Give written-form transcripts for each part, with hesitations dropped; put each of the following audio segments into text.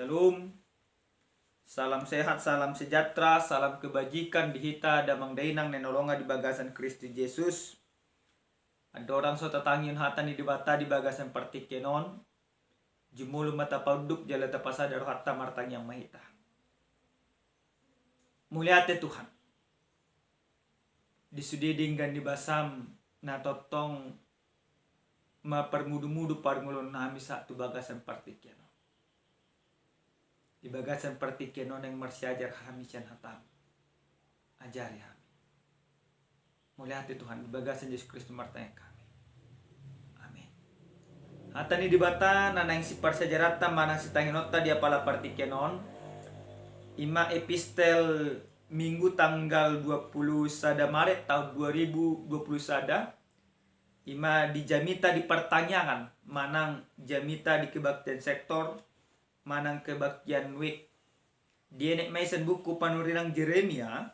Shalom, salam sehat, salam sejahtera, salam kebajikan dihita damang dainang nenolonga di bagasan Kristus Yesus. Ada orang so tatangin hatani di bata di bagasan partikenon. Jumulu mata pauduk jala tapasa daro hatta martang yang mahita. Muliate Tuhan. Disudidinggan di basam na totong mapermudu-mudu parngulon nami satu bagasan partikenon. Di bagasan partikenon yang marsiajar kami sian hatam. Ajari kami. Muliate Tuhan di bagasan Yesus Kristus martanya kami. Amin. Hatani di bata nanang si parsajarata manang si tanginota dia pala partikenon. Ima epistel Minggu tanggal 20 Maret tahun 2021 ima di jamita di pertanyaan manang jamita di kebaktian sektor manang kebaktian week dia nek maisen buku panurinang Jeremia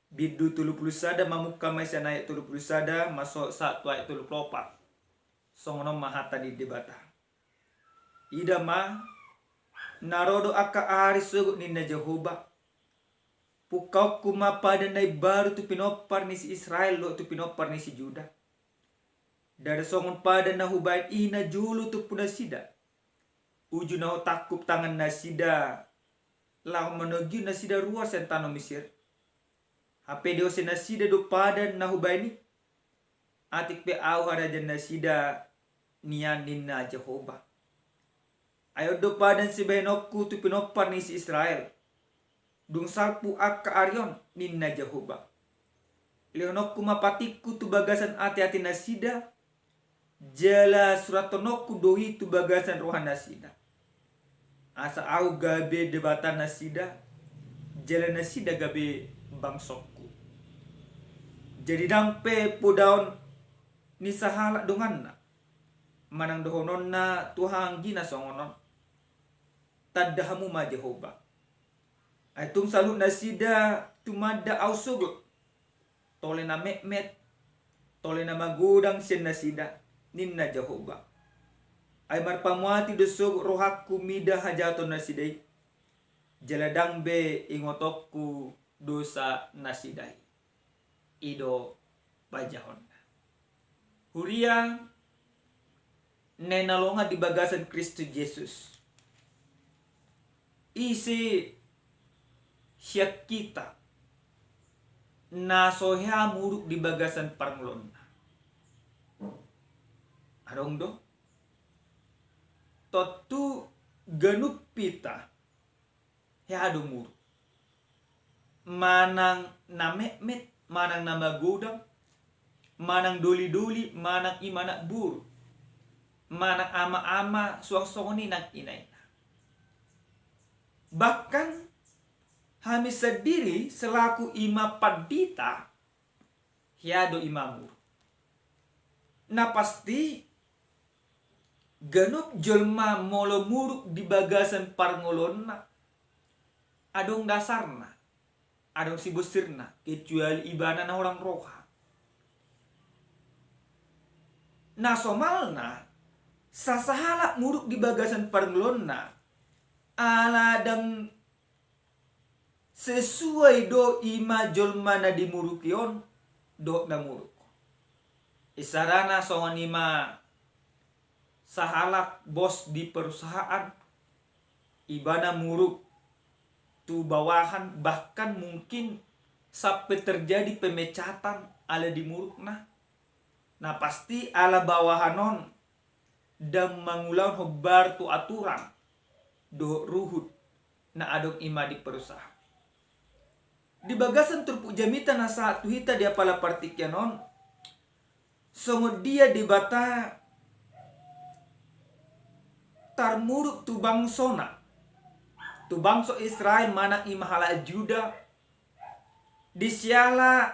bidu 30 mamuka maisen ayat 30 masuk 1 ayat 34 songono mahata di debata ida ma narodo aka ari sugut ninna Jehovah pukau kuma pada nai baru tu pinopar ni si Israel lo tu pinopar ni si Juda. Dari songon pada na hubain ina julu tu puna sida. Uju na takup tangan na sida. Lau menuju na sida ruas sentano Mesir. Hape dio se na sida do pada na hubain ni. Atik pe au harajan na sida nian ninna Jehovah. Ayo do pada si benokku tu pinopar ni si Israel. Dung salpu akka aryon ninna Jehovah. Leonokku mapatiku tu bagasan ati-ati nasida. Jala suratonokku doi tu bagasan rohan nasida. Asa au gabe debatan nasida. Jala nasida gabe bangsokku. Jadi dampe pudaon ni sahala donganna. Manang dohonon na Tuhan gina songonon. Tadahamu ma Jehovah. Aitung salut nasida tumada au sugut. Tole na mekmet. Tole na magudang siya nasida. Ninna Jehovah. Ay marpamuati dosog rohakku mida hajaton nasidai. Jaladang be ingotokku dosa nasidai. Ido pajahon. Huria nenalonga di bagasan Kristus Yesus. Isi siap kita na sohya muruk di bagasan parnglon. Arong do totu ganup pita ya adu muruk. Manang na mekmet, manang na magudang, manang doli-doli, manang imana buru, manang ama-ama suang-suangoni nang inay. Bahkan kami sendiri selaku ima pandita hiado imamur. Na pasti ganup jelma molo muruk di bagasan parngolon na adong dasarna adong sibusirna kecuali ibana na orang roha. Na somalna sasahala muruk di bagasan parngolon na aladang sesuai do ima jolma na dimurukion do na muruk. Isarana songon ima sahalak bos di perusahaan ibana muruk tu bawahan bahkan mungkin sampai terjadi pemecatan ala di muruk nah pasti ala bawahanon dan mangulang hobar tu aturan do ruhut na adong ima di perusahaan. Di bagasan turpu jamita na saat tuhita dia pala partikyanon. Songo dia di bata tarmuruk tu bangsona. Tu bangso Israel mana imahala Juda. Disiala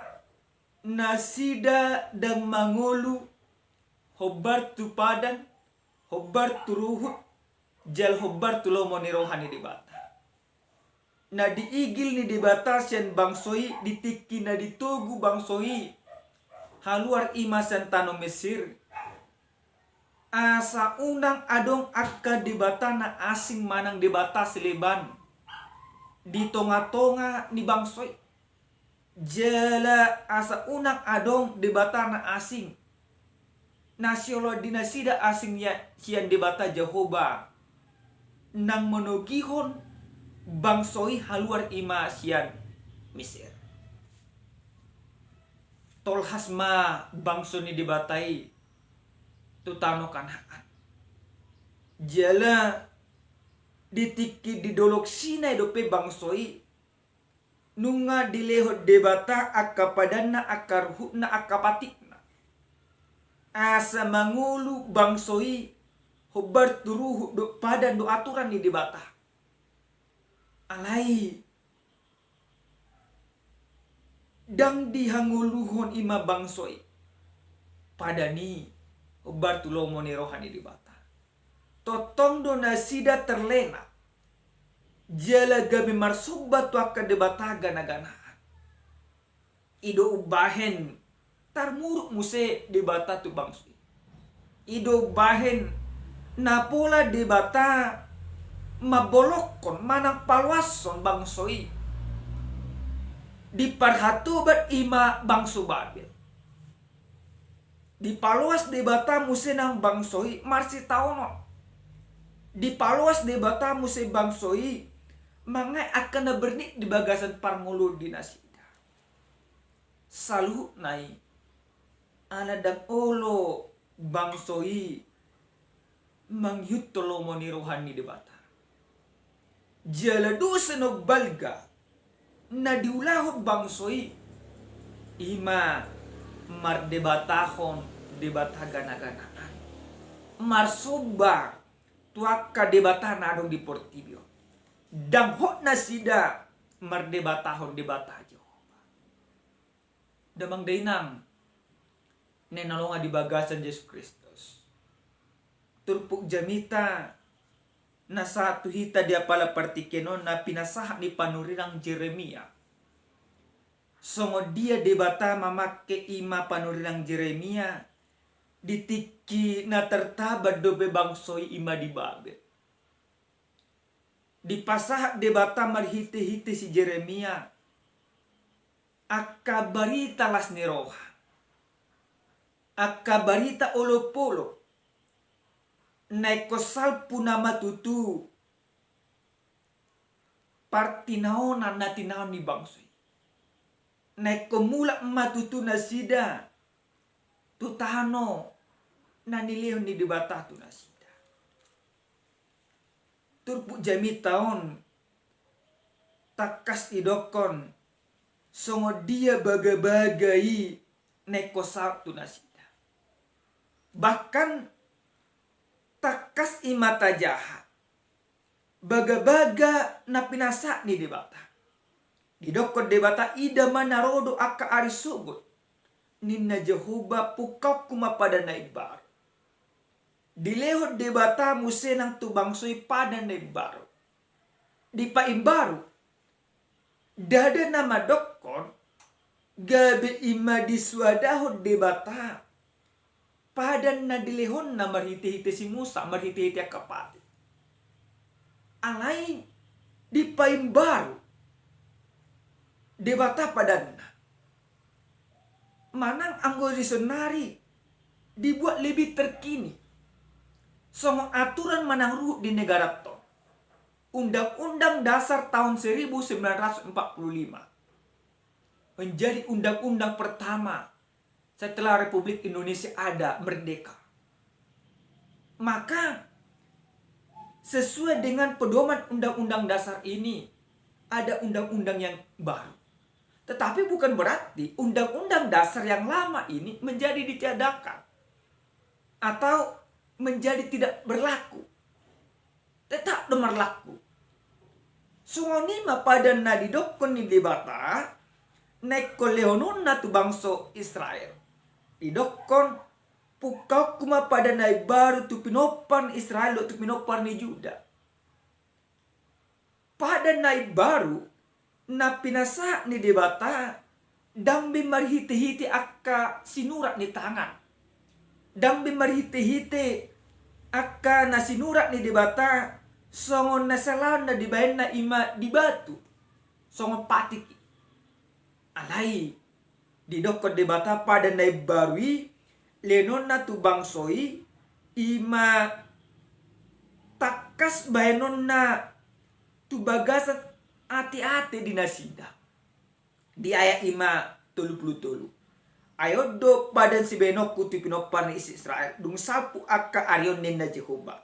nasida dan mangolu. Hobar tu padan. Hobar tu ruhut. Jal hobar tu lomoni rohani di bata. Na diigil ni dibatasian bangsoi ditiki na ditugu bangsoi haluar ima sentano Mesir asa unang adong akka debata na asing manang debata seleban di tonga-tonga ni bangsoi. Jala asa unang adong debata na asing nasiolo dinasida asing ya sian debata Jehovah nang menugihon bangsoi haluar ima sian Mesir. Tolhas ma bangso ni debatai tutano kanaan. Jala ditiki didolok sinay dope bangsoi nunga dilehot debata akapadana akarhutna akapatikna asa mangulu bangsoi hobar turuhu do padan do aturan ni debata alai dang dihanguluhon ima bangsoi padani hobar tulomo ni rohani debata totong do nasida terlena jala gabi marsuba tu akka debata gana-ganaan ido ubahen tarmuruk muse debata tu bangsoi ido ubahen napola debata mabolokon manang palwason bangsoi diparhatubat ima bangso Babil dipaluas debata muse nang bangsoi marsi taono dipaluas debata muse bangsoi mangai akan na bernik di bagasan parngulu dinasida salu nai ala dang olo bangsoi mangyut tolomo ni rohani debata jala dusenog balga na diulahot bangsoi ima mardebatahon debata gana-ganaan marsoba tuaka debata nadong di portibio dang hot na sida mardebatahon debata Jehovah damang dainang nenalonga di bagasan Yesus Kristus turpuk jamita na satu hita dia pala partikenon na pinasaha ni panurirang Jeremia songo dia debata mamake ima panurirang Jeremia ditiki na tertabad dobe bangsoi ima di Babel di pasah debata marhite-hite si Jeremia akabarita las niroha akabarita olopolo naikosal punama tutu partinaonan na tinaon ni bangsoi naikomula matutu na sida tutano na nilihon ni debata tu na sida turpu jami taon takas idokon songo dia baga-bagai nekosal tu na sida bahkan takas imata jahat baga-baga na pinasa ni debata didokon debata ida manarodo aka arisugot ninna Jehovah pukau kuma pada naibar dilehot debata muse nang tubangsoi pada naibar di paimbaru dada nama dokon gabe ima diswadahot debata padan na dilehon na marhite-hite si Musa marhite-hite akapati alai di paimbaru debata padan na manang anggo dictionary dibuat lebih terkini songo aturan manang ruh di negara to Undang-Undang Dasar tahun 1945 menjadi undang-undang pertama setelah Republik Indonesia ada merdeka. Maka sesuai dengan pedoman Undang-Undang Dasar ini ada undang-undang yang baru. Tetapi bukan berarti Undang-Undang Dasar yang lama ini menjadi ditiadakan atau menjadi tidak berlaku. Tetap berlaku. Sungonima pada nadidokon ni debata naik koleonon na tu bangso Israel. Idokon pukau kuma pada naik baru tu pinopan Israel tu pinopan ni Juda. Pada naik baru na pinasa ni debata dambi marhite-hite akka sinurat ni tangan. Dambi marhite-hite Aka nasinurat ni debata songon nasalaon na dibayan na ima di batu. Songon patik. Alai didokot debata pada nai barui lenon na tu bangsoi ima takas bayanon na tu bagasan ati-ati di nasida. Di ayat 5:33. Ayo do badan si benok kuti pinopar ni isi Israel dung sapu akka arion nena Jehovah.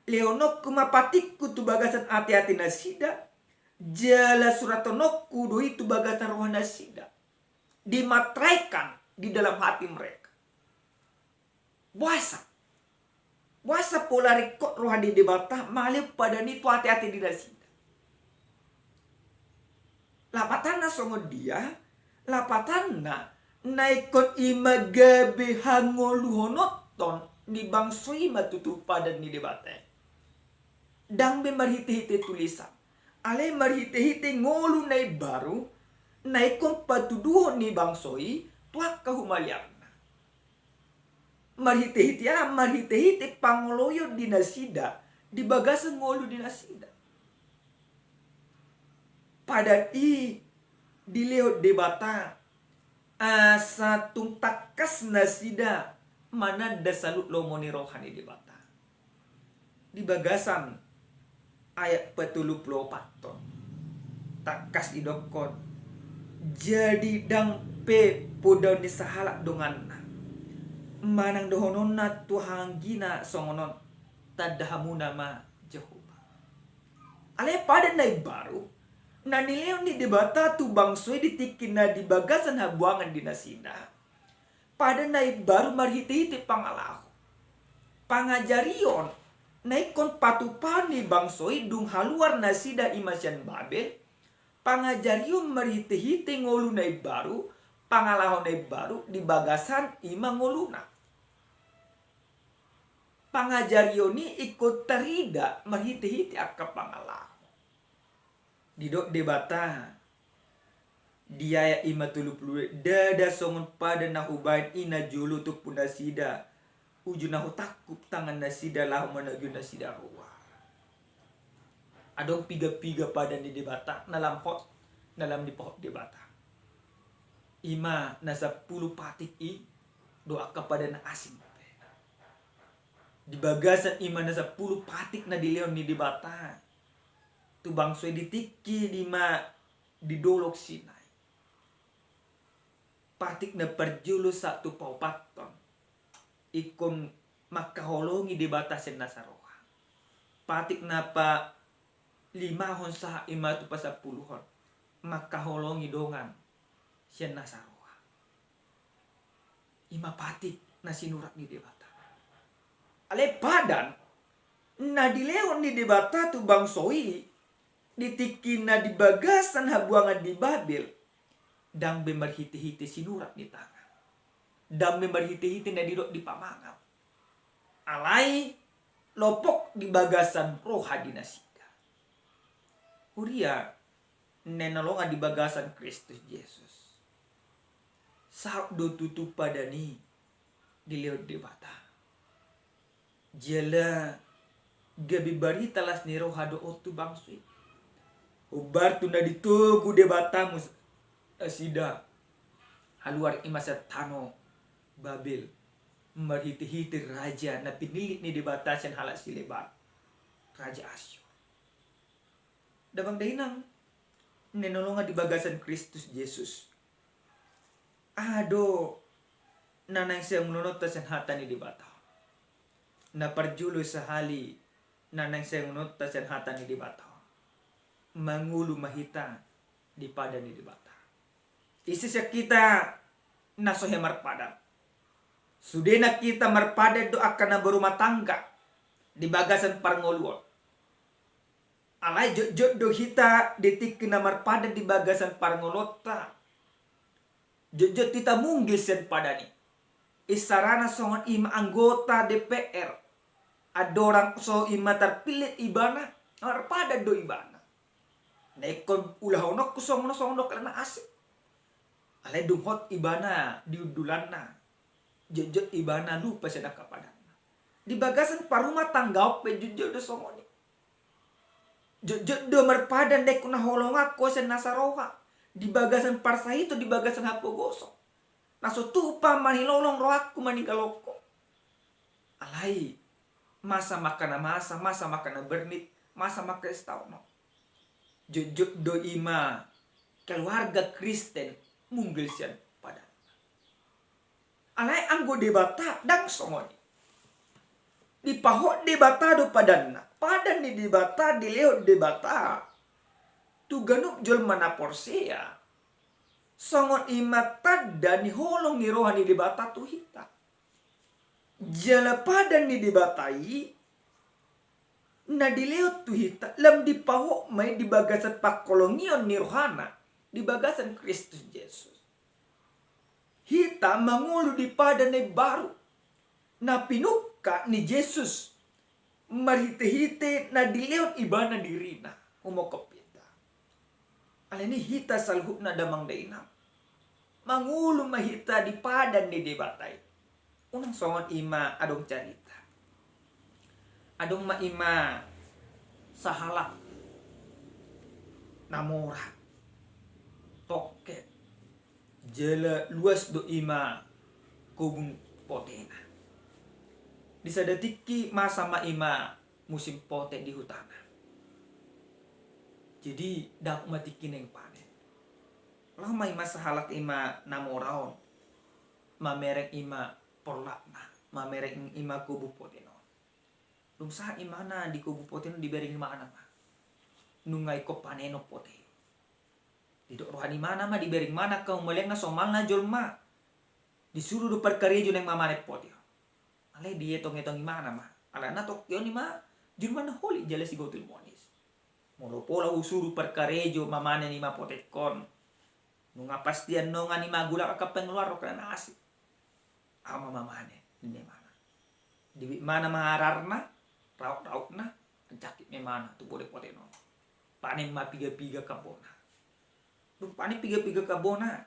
Leonok kumapatik kutu bagasan ati-ati nasida. Jala suratonok kudu itu bagasan roh nasida. Dimatraikan di dalam hati mereka. Puasa pola rekod rohani debata malip pada ni tu hati-hati di nasida. Lapatan na songo dia, lapatan na naikot ima gabe hangoluhonoton ni bangsoi matutu pada ni debate. Dang be marhite-hite tulisan. Ale marhite-hite ngolu nai baru naikon patuduhon ni bangsoi tuak kahumaliarna. Marhite-hite pangoloyo di nasida di bagasan ngolu di nasida. Pada dileo debata asa tung takas nasida mana dasalut lomoni rohani debata. Di bagasan ayat 44 takas idokon jadi dang pe podon ni sahalak donganna manang dohononna tuhanggina songonon tadahamuna ma Jehovah. Ale pada nai baru nanileo ni debata tu bangsoi ditikin na di bagasan habuangan di nasida. Pada nai baru marhite-hite pangalahu. Pangajarion naikon patupani bangsoi dung haluar nasida imasyan Babel. Pangajarion marhite-hite ngolu nai baru. Pangalahon nai baru di bagasan ima ngoluna. Pangajarion ni ikut terida marhite-hite akka pangalahu. Didok debata dia 5:30 dada songon pada nahubain ina julu tu pun nasida uju nahu takup tangan nasida lahu menuju nasida ruah. Adong piga-piga pada di debata dalam di pohon debata. Ima nasa 10 patik doa kepada na asing. Di bagasan ima nasa 10 patik na dileon ni debata. Tu bangsoi ditiki di dolok Sinai. Patik na perjulu satu paupaton. Ikon makaholongi di batasin nasaroha. Patik na pa 5 hon sa ima tu pa 10 hon. Makaholongi dongan siya nasaroha. Ima patik na sinurat ni debata. Ale padan na dileon ni debata tu bangsoi ditikin na di bagasan habuangan di Babel dang bemarhite-hite sinurat di tangan dang bemarhite-hite na didok di pamangan alai lopok di bagasan roha di nasida huria nenolongan di bagasan Kristus Yesus saat do tutup pada ni dilihat debata jela gabi barita las ni roha do otu bangsui ubar tu na ditugu debata sida haluar imasa tano Babel marhite-hite raja na pinilit ni debatasan halak silebat Raja Asyur. Dabang dahinang nenolongan di bagasan Kristus Yesus. Ado nanang siyang nunotasan hata ni debata. Na parjulo sa hali nanang siyang nunotasan hata ni debata. Mangulu mahita di pada ni debata. Isi siya kita nasohe marpada. Sudena kita marpada do akan na berumah tangga di bagasan parngoluon. Alay jod do hita detik na marpada di bagasan parngolota. Jod kita munggil sen pada ni. Isarana songon ima anggota DPR. Adorang so ima terpilih ibana marpada do ibana. Naikon ulahonok kusong-nosong karena asik. Alay dumhot ibana diudulan na. Jejot ibana lupa siya nakapadan. Di bagasan parumah tangga pe jujur do songoni. Jujur do merpadan dek kuna holonga ko sen nasaroha. Di bagasan parsa itu di bagasan hapo gosok. Naso tupa manilolong rohaku manigaloko. Alai masa makana masa makana bernit, masa makana setauno. Jujur do ima keluarga Kristen munggilsian pada. Alai anggo debata dang songoni. Di pahok debata do padanna. Padan ni debata di leo debata. Tu ganuk jol mana porsea. Songon imata dan ni holong ni rohani debata tu hita. Jala padan ni debatai. Na di leo tu hita. Lam di pahok may di bagasan pakolongion ni rohana. Di bagasan Kristus Yesus. Hita mangulu di padan ni baru. Na pinuka ni Yesus marhite-hite na dileon ibana dirina umokopita. Alini hita salhuk na damang dainam. Mangulu mahita di padan ni debatay. Unang songon ima adong carita. Adong maima sahalak namura toket jela luas do ima kubung potena. Disadatiki masa maima musim pote di hutana. Jadi dak matikin yang panen. Lah maima sahalak ima namoraon. Mamerek ima porlakna. Mamerek ima kubu poteno. Lung sa imana di kubu poteno dibering mana ma. Nungai ko paneno pote. Didok rohani mana ma dibering mana kau meleng na somal na jolma. Disuruh do perkarejo neng mamane poteo. Ale dia tong-tong imana mah. Ala na tok yon ima jurman holi jala si gotul monis. Molo pola usuru perkarejo mamane ni ma potekon. Nunga pastian nonga ni magula ka pengluar kana nasi. Ama mamane ni mana. Di mana mahararna raut-rautna jakit me mana tu bode poteno. Panen ma piga-piga kabona. Lu panen piga-piga kabona.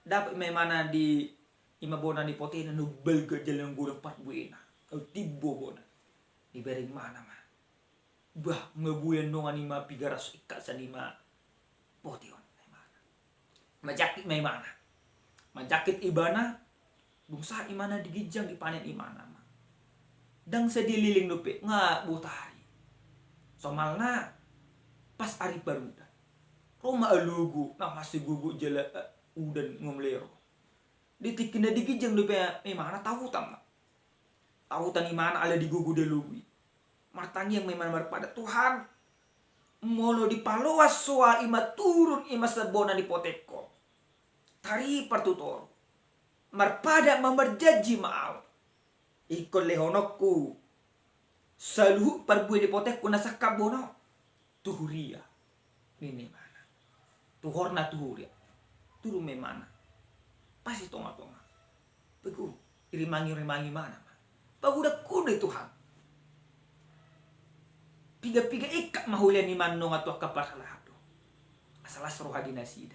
Dapat me mana di ima bona di potena no belga jalan guna pat buena au tibbo bona diberi mana mah bah ngebuyen nongan ima pigaras ikat sanima potion mana majakit mai mana majakit ibana bungsa imana digijang dipanen imana mah dang sedililing dope nga butari somalna pas ari baruda roma alugu na masih gugu jela udan ngomlero ditikin na digijang do pe mana tahu tam tahu tani mana ala digugu de lugi martani yang memang pada Tuhan molo di paloas soa ima turun ima sabona di poteko tari pertutor marpada mamerjaji maal ikon lehonokku salu perbuai di poteko nasakabono tuhuria ini mana tuhorna tuhuria turu memana pasti tonga-tonga. Pegu irimangi mana mah. Paguda kuda Tuhan. Piga-piga ikat mahulian ni manong atau kaparhalado. Asalas roha dinasida.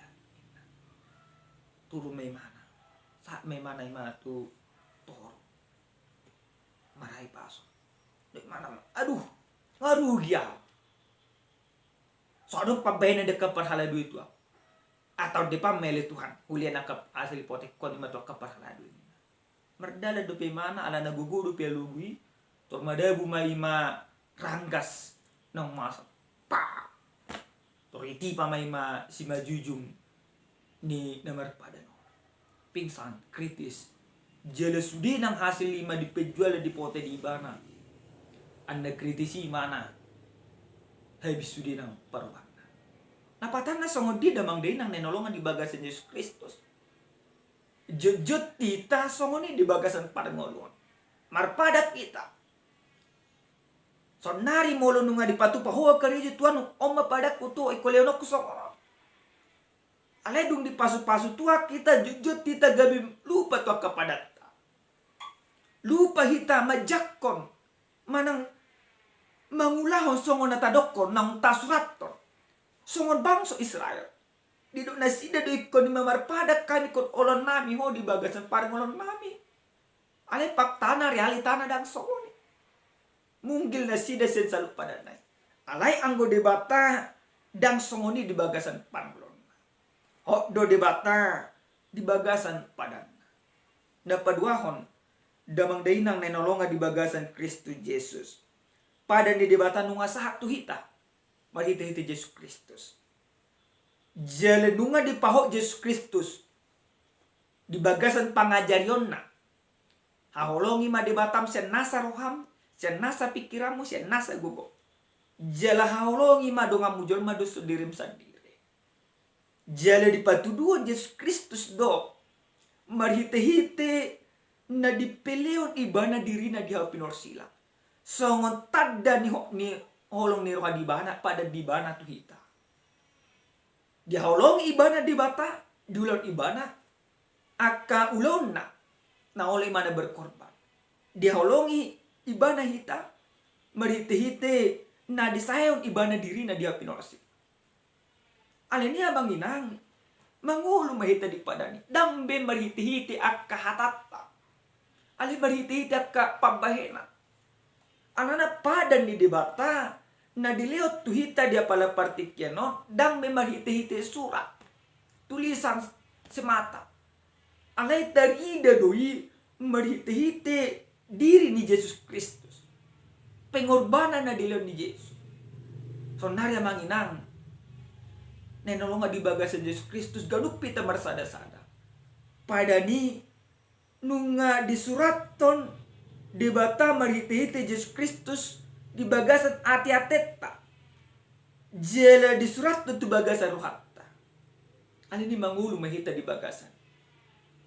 Turu may mana. Saat may mana ima tu toro. Maray paso. Dek mana mah. Aduh. Ngarugi ako. So adong pabayan na kaparhalado itu ako. Atau depa mele Tuhan ulian akap asli potek kon ima to kaparhalado ini merdala do pe mana ala na gugu do pe lugui to madabu maima ranggas nang masa pa to riti pa maima si majujung ni namar padano pingsan kritis jala sudi nang hasil lima dipenjual di pote di ibana anda kritisi mana habis sudi nang paruban. Napatan na songod di damang day nang nenolongan di bagasan Yesus Kristus. Jujut kita songod ni di bagasan padangolon. Marpadat kita. So nari molo nunga di patu pahuwa kariyo tuan oma padak kutu ikoleonok kusong. Aledung di pasu-pasu tua kita jujut kita gabi lupa tua kepadat. Lupa hita majakon manang mangulahon songon natadokon nang tasurator. Songon bangsa Israel. Diduk nasida do ikon di mamarpada kami kon olon nami ho di bagasan parang olon nami. Ale paktana realitana dang songoni. munggil na sida sen salu padanay. Alay anggo debata dang songoni di bagasan panglon. Do debata di bagasan padan. Napaduahon damang dainang nenolonga di bagasan Kristus Yesus. Pada di debata nunga sahak tuhita. Mahita-hita Yesus Kristus. Jale nunga di pahok Yesus Kristus. Di bagasan pangajarion na. Haholongi ma debatam sen nasa roham. Sen nasa pikiramu, sen nasa gugo. Jala haolongi madonga mujol madusu dirim sendiri. Jala di patuduan Yesus Kristus do. Marhite-hite na dipeleon ibana dirina di hapinor sila. Songon tadda ni holong ni roha dibana pada dibana tuhita. Di haolongi ibana dibata, diulon ibana. Aka ulon na oleh mana berkorban. Di haolongi ibana hita, marhite-hite na disayon ibana diri na dia pinorsi. Alin niya bang inang, mangulo mahita di padani, dambe marhite-hite akka hatata. Alin marhite-hite akka pabahena. Anana padan ni debata, na diliot tuhita dia pala partikyano, dambe marhite-hite surat, tulisan semata. Alay tarida doi, marhite-hite diri ni Yesus Kristus. Pengorbanan na dilion ni Yesus. So narya manginang. Nenolonga di bagasan Yesus Kristus ganuk pita marsada-sada. Pada ni nunga disuraton di bata marhite-hite Yesus Kristus di bagasan ati-ateta. Jela disurat tu bagasan ruhatta. Ani ni mangulu mahita di bagasan.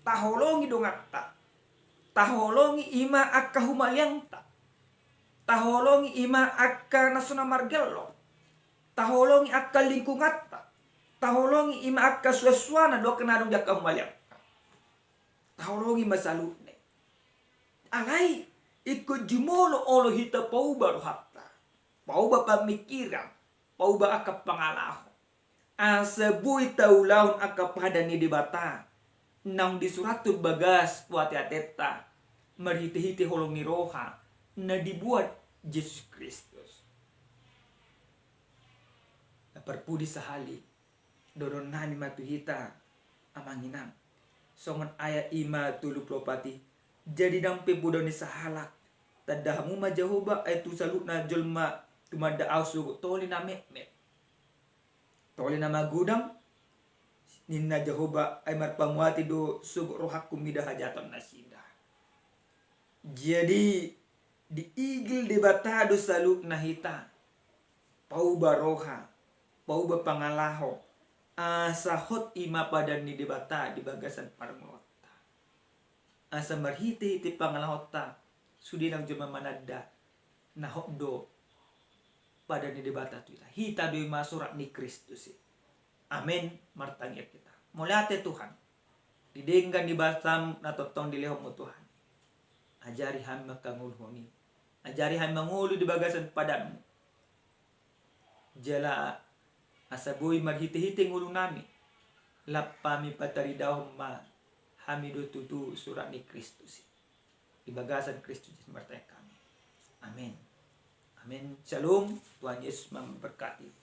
Taholongi dongatta. Taholongi ima akka humalianta. Taholongi ima akka nasuna margello. Taholongi akka lingkungatta. Taholongi ima akka suaswana do kenadong jakka humalianta. Taholongi masalune. Alay ikut jumolo olo hita pauba rohatta. Pauba pamikiran. Pauba akka pangalaho. Asa bui taulaun akka padani dibata. Nang disurat tu bagas wati ateta marhite-hite holong ni roha na dibuat Yesus Kristus. Naparpudi sahali doron nani matuhita amanginang songon ayat ima tulu klopati jadi dampe budaw ni sahalak tadahamu majahoba ay tu saluk na jolma tumada ausu toli na met toli na magudang ninna Jehoba ay marpamuati do sub rohak kumida hajatan nasida. Jadi diigil debatado saluk nahita. Pauba roha, pauba pangalaho. Asahot ima padan ni debata di bagasan parmota. Asa marhite-hite pangalahota sudi nang jema manada nahok do padan ni debata tu hita do masurat ni Kristus. Amin, martangir kita. Mulate Tuhan. Didenggan di basam na totong dilehok mo Tuhan. Ajari kami makangulhoni. Ajari kami mangulu di bagasan padanmu. Jala asaboy marhite-hite ngulu nami. Lapami pataridahom ma hamido tutu surat ni Kristus. Di bagasan Kristus martangir kami. Amin. Amin. Shalom. Tuhan Yesus memberkati.